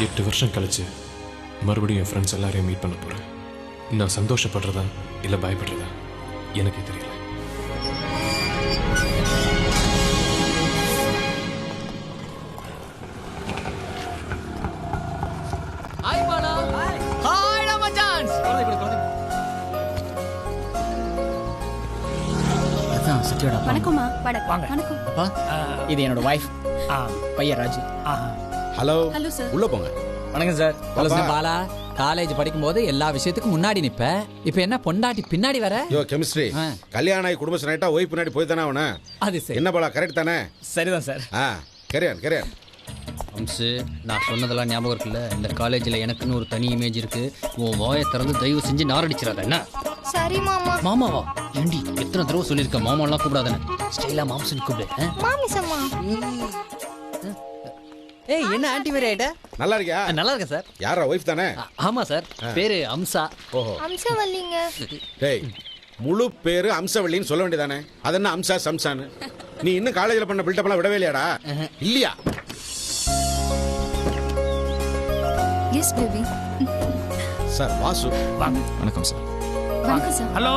8 வருஷம் கழிச்சு மறுபடியும் என் ஃப்ரெண்ட்ஸ் எல்லாரையும் மீட் பண்ண போகிறேன். நான் சந்தோஷப்படுறதா இல்லை பயப்படுறதா எனக்கே தெரியல. வணக்கம்மா. வணக்கம். அப்பா, இது என்னோட வைஃப் பையன் ராஜு. ஹலோ. Hello sir. உள்ள போங்க. வணக்கம் sir. Hello sir. Bala, college படிக்கும்போது எல்லா விஷயத்துக்கும் முன்னாடி நிப்ப, இப்போ என்ன பொண்டாட்டி பின்னாடி வர? யோ கெமிஸ்ட்ரி, கல்யாணம் ஆகி குடும்பம் நைட்டா ஒய்ஃப் பின்னாடி போய் தானே அவன. அது சரி. என்ன பாலா, கரெக்ட் தானே? சரிதான் சார். கரையான். அம்சு, நான் சொன்னதெல்லாம் ஞாபகம் இருக்குல்ல? இந்த காலேஜில் எனக்குன்னு ஒரு தனி இமேஜ் இருக்கு. உன் வாயை திறந்து தயவு செஞ்சு நாரடிச்சிடாத. என்ன? சரி மாமா. மாமாவா? ஏண்டி எத்தனை தடவை சொல்லியிருக்கேன் மாமாலாம் கூப்பிடாதானே? ஸ்டைலா மாம்சன் கூப்பிடு. மாமிசம்மா. ஏய், என்ன ஆன்டி வேற ஆயிட்ட? நல்லா இருக்கியா? நல்லா இருக்கேன் சார். யாரா, ஒய்ஃப் தானே? ஆமா சார், பேரு அம்சா. ஓஹோ. அம்சவல்லிங்க. டேய், முழு பேரு அம்சவள்ளின்னு சொல்ல வேண்டியதானே? அது என்ன அம்சா சம்சான்னு? நீ இன்னும் காலேஜில் பண்ண பில்டப்லாம் விடவே இல்லையாடா? இல்லையா? Yes baby. சார் வாசு. வணக்கம் சார். வணக்கம் சார். ஹலோ.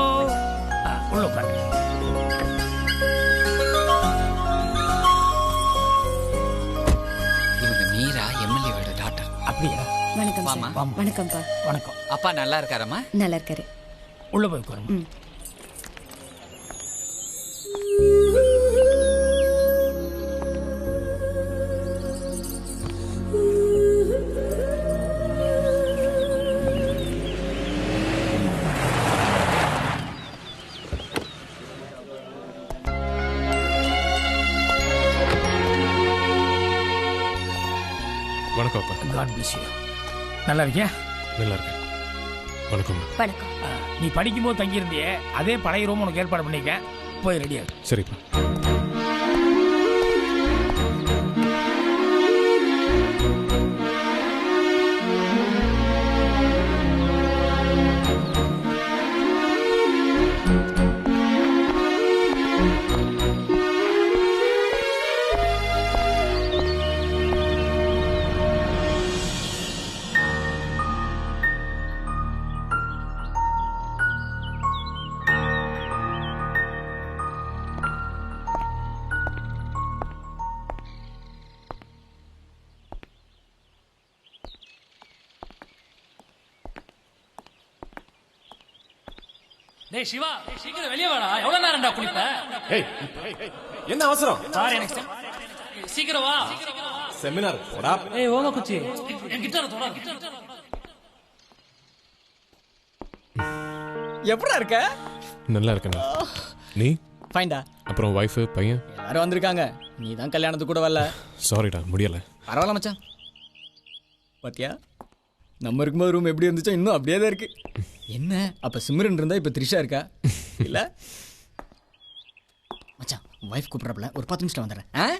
உள்ள உட்காருங்க. இவங்க மீரா எம்எல்ஏவோட டாக்டர். அப்படியா? வணக்கம் வாமா. சார். வணக்கம்ப்பா. வணக்கம். அப்பா நல்லா இருக்காரம்மா? நல்லா இருக்காரு. உள்ள போய் உட்காருங்க. வணக்கம் அப்பா. God bless you. நல்லா இருக்கியா? நல்லா இருக்கேன். வணக்கம். வணக்கம். நீ படிக்கும்போது தங்கியிருந்தியே அதே பழைய ரூம் உனக்கு ஏற்பாடு பண்ணிருக்கேன். போய் ரெடியா? சரிப்பா. டேய் சிவா, சீக்கிரம் வெளிய வாடா. எவ்வளவு நேரம்டா குளிப்ப? என்ன அவசரம்? சார் எனக்கு சீக்கிரம் வா. செமினார் போடா. ஏய் ஓம குச்சி, என் கிட்டார தோடா. எப்படா இருக்க? நல்லா இருக்கேன். நீ? ஃபைன்டா. அப்புறம் ஒய்ஃபு, பையன் எல்லாரும் வந்திருக்காங்க. நீ தான் கல்யாணத்துக்கு கூட வரல. சாரிடா, முடியலை. பரவாயில்ல மச்சான். பாத்தியா, நம்ம இருக்கும்போது ரூம் எப்படி இருந்துச்சோ இன்னும் அப்படியே தான் இருக்கு. என்ன அப்ப சிம்ரன் இருந்தா இப்ப த்ரிஷா இருக்கா இல்ல? மச்சான், வைஃப் கூப்பிடுறப்பல ஒரு 10 நிமிஷம் வந்துடுறேன்.